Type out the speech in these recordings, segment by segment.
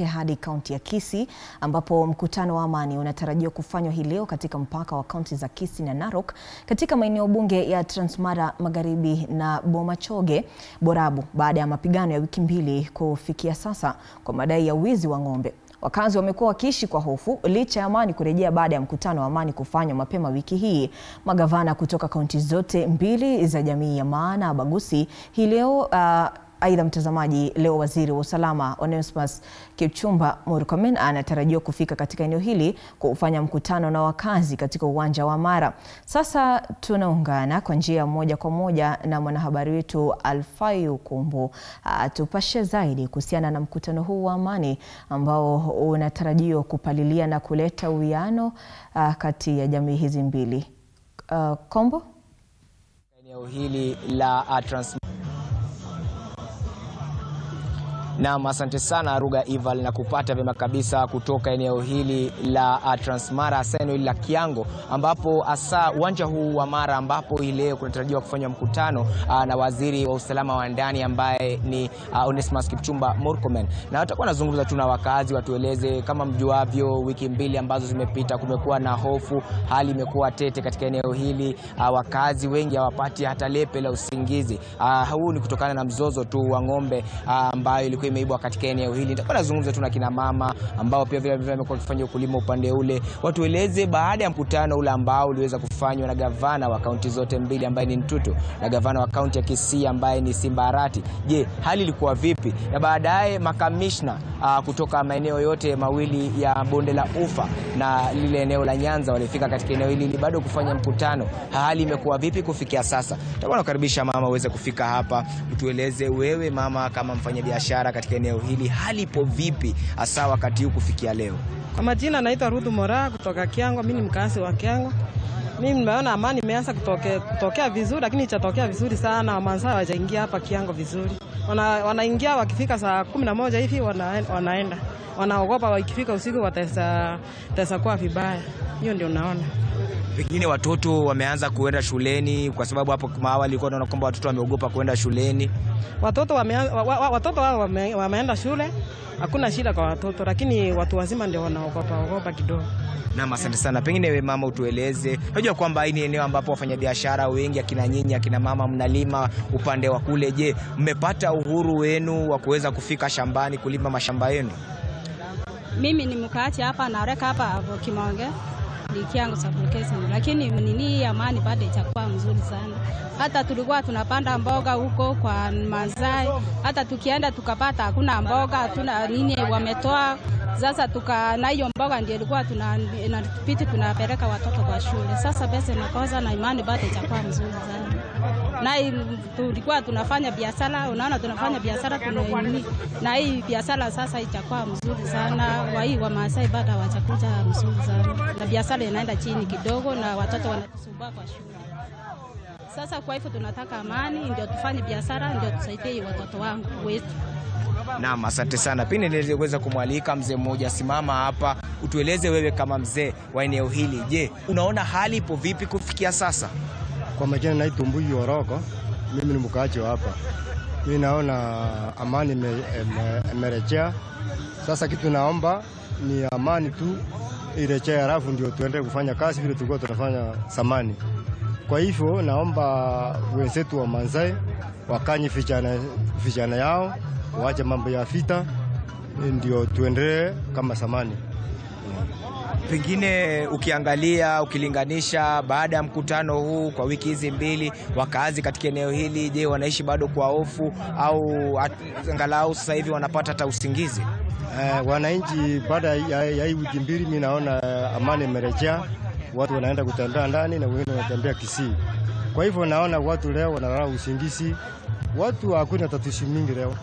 tuelekea hadi kaunti ya Kisii ambapo mkutano wa amani unatarajiwa kufanywa hii leo katika mpaka wa kaunti za Kisii na Narok katika maeneo bunge ya Transmara Magharibi na Bomachoge Borabu baada ya mapigano ya wiki mbili kufikia sasa kwa madai ya wizi wa ng'ombe. Wakazi wamekuwa wakiishi kwa hofu licha ya amani kurejea baada ya mkutano wa amani kufanywa mapema wiki hii. Magavana kutoka kaunti zote mbili za jamii ya Maa na Abagusi hii leo aidha mtazamaji, leo waziri wa usalama Onesmus Kipchumba Murkomen anatarajiwa kufika katika eneo hili kufanya mkutano na wakazi katika uwanja wa Mara. Sasa tunaungana kwa njia moja kwa moja na mwanahabari wetu Alfayu Kumbu tupashe zaidi kuhusiana na mkutano huu wa amani ambao unatarajiwa kupalilia na kuleta uwiano kati ya jamii hizi mbili. Kombo? Eneo hili la Naam, asante sana Ruga Ival na kupata vyema kabisa kutoka eneo hili la Transmara, eneo hili la Kiango ambapo hasa uwanja huu wa Mara ambapo leo kunatarajiwa kufanywa mkutano na waziri wa usalama wa ndani ambaye ni Onesmus Kipchumba Murkomen. Na watakuwa nazungumza tu na wakazi watueleze kama mjuavyo wiki mbili ambazo zimepita kumekuwa na hofu, hali imekuwa tete katika eneo hili, wakazi wengi hawapati hata lepe la usingizi. Huu ni kutokana na mzozo tu wa ng'ombe ambayo ilikuwa imeibwa katika eneo hili. Nitakuwa nazungumza tu na kina mama ambao pia vile wamekuwa wakifanya ukulima upande ule. Watueleze baada ya mkutano ule ambao uliweza kufanywa na gavana wa kaunti zote mbili ambaye ni Ntutu na gavana wa kaunti ya Kisii ambaye ni Simbarati. Je, hali ilikuwa vipi? Na baadaye makamishna kutoka maeneo yote mawili ya bonde la Ufa na lile eneo la Nyanza walifika katika eneo hili bado kufanya mkutano. Hali imekuwa vipi kufikia sasa? Tutakuwa nakaribisha mama uweze kufika hapa utueleze wewe mama kama mfanyabiashara katika eneo hili hali ipo vipi hasa wakati huu kufikia leo. Kwa majina naitwa Ruth Mora kutoka Kiango, mimi ni mkazi wa Kiango. Mimi nimeona amani imeanza kutokea vizuri, lakini itatokea vizuri sana. Wamanza hawajaingia hapa Kiango vizuri. Wanaingia wakifika saa 11 hivi wanaenda. Wanaogopa wakifika usiku wataweza kuwa vibaya. Hiyo ndio naona. Pengine watoto wameanza kuenda shuleni kwa sababu hapo awali ilikuwa naona kwamba watoto wameogopa kuenda shuleni. Watoto wameenda shule, hakuna shida kwa watoto, lakini watu wazima ndio wanaogopa kidogo. Na asante sana. Pengine wewe mama utueleze, unajua kwamba hii ni eneo ambapo wafanyabiashara wengi akina nyinyi akina mama mnalima upande wa kule. Je, mmepata uhuru wenu wa kuweza kufika shambani kulima mashamba yenu? Mimi ni mkaachi hapa na reka hapa hapo Kimonge ni Kiango sublocation, lakini nini amani bado itakuwa mzuri sana. Hata tulikuwa tunapanda mboga huko kwa Mazai, hata tukienda tukapata hakuna mboga, hatuna nini wametoa. Sasa na hiyo mboga ndio ilikuwa tunapita tunapeleka watoto kwa shule. Sasa pesa inakosa na imani bado itakuwa mzuri sana. Na tulikuwa tunafanya biashara, unaona tunafanya biashara tunaini. Na hii biashara sasa itakuwa mzuri sana. Wa Maasai bado hawajakuja mzuri sana. Na biashara inaenda chini kidogo na watoto wanatusumbua kwa shule. Sasa kwa hivyo tunataka amani ndio tufanye biashara ndio tusaidie watoto wangu wetu. Naam, asante sana. Pia niweza kumwalika mzee mmoja simama hapa utueleze wewe kama mzee wa eneo hili. Je, unaona hali ipo vipi kufikia sasa? Kwa majina naitwa Mbuyi Oroko, mimi ni mkaaji hapa. Mimi naona amani imerejea. Sasa kitu naomba ni amani tu irejee, halafu ndio tuendelee kufanya kazi vile tulikuwa tunafanya zamani. Kwa hivyo naomba wenzetu wa Manzai wakanye vijana yao, waache mambo ya vita ndio tuendelee kama zamani. Pengine ukilinganisha baada ya mkutano huu kwa wiki hizi mbili, wakazi katika eneo hili, je, wanaishi bado kwa hofu au angalau sasa hivi wanapata hata usingizi? Wananchi baada ya hii wiki mbili mimi naona amani imerejea. Watu wanaenda kutembea ndani na wengine wanatembea Kisii. Kwa hivyo naona watu leo wanalala usingizi. Watu hakuna tatizo mingi leo.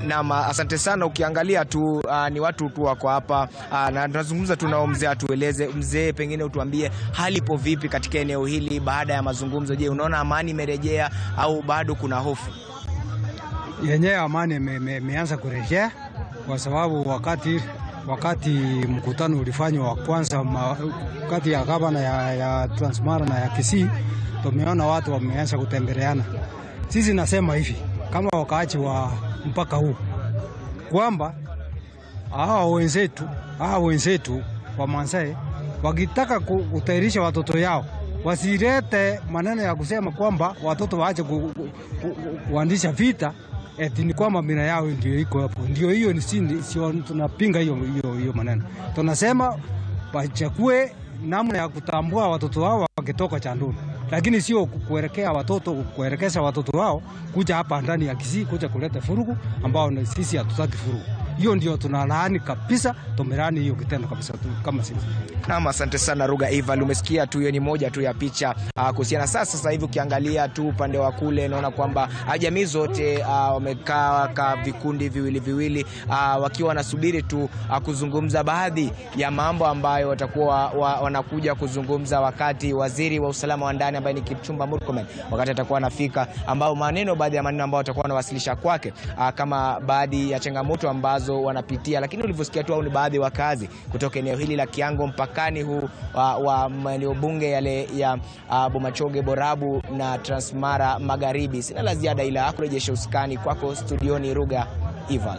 Na asante sana. Ukiangalia tu ni watu tu wako hapa na tunazungumza tu nao. Mzee atueleze, mzee pengine utuambie hali ipo vipi katika eneo hili baada ya mazungumzo. Je, unaona amani imerejea au bado kuna hofu? Yenyewe amani imeanza kurejea kwa sababu wakati mkutano ulifanywa wa kwanza kati ya gavana ya Transmara na ya Kisii, tumeona watu wameanza kutembeleana. Sisi nasema hivi, kama wakaaji mpaka huu, kwamba hawa wenzetu wa Maasai wakitaka kutairisha watoto yao wasirete maneno ya kusema kwamba watoto waache kuandisha vita, eti ni kwamba mila yao ndio iko hapo. Ndio hiyo sio tunapinga hiyo maneno. Tunasema wachukue namna ya kutambua watoto wao wakitoka Chanduni, lakini sio kuelekeza watoto wao kuja hapa ndani ya Kisii kuja kuleta furugu, ambao sisi hatutaki furugu. Hiyo ndio tunalaani kabisa, tumelani hiyo kitendo kabisa kama sisi. Naam, asante sana Ruga Ival. Umesikia tu, hiyo ni moja tu ya picha kuhusiana. Sasa hivi ukiangalia tu upande wa kule naona kwamba jamii zote wamekaa ka vikundi viwili wakiwa wanasubiri tu kuzungumza baadhi ya mambo ambayo watakuwa wanakuja kuzungumza wakati waziri wa usalama wa ndani ambaye ni Kipchumba Murkomen wakati atakuwa anafika, ambao baadhi ya maneno ambayo watakuwa wanawasilisha kwake kama baadhi ya changamoto ambazo wanapitia. Lakini ulivyosikia tu ni baadhi wa kazi kutoka eneo hili la Kiango mpakani huu wa maeneo bunge yale ya Bomachoge, Borabu na Transmara Magharibi. Sina la ziada ila kurejesha usukani kwako studioni Ruga Ival.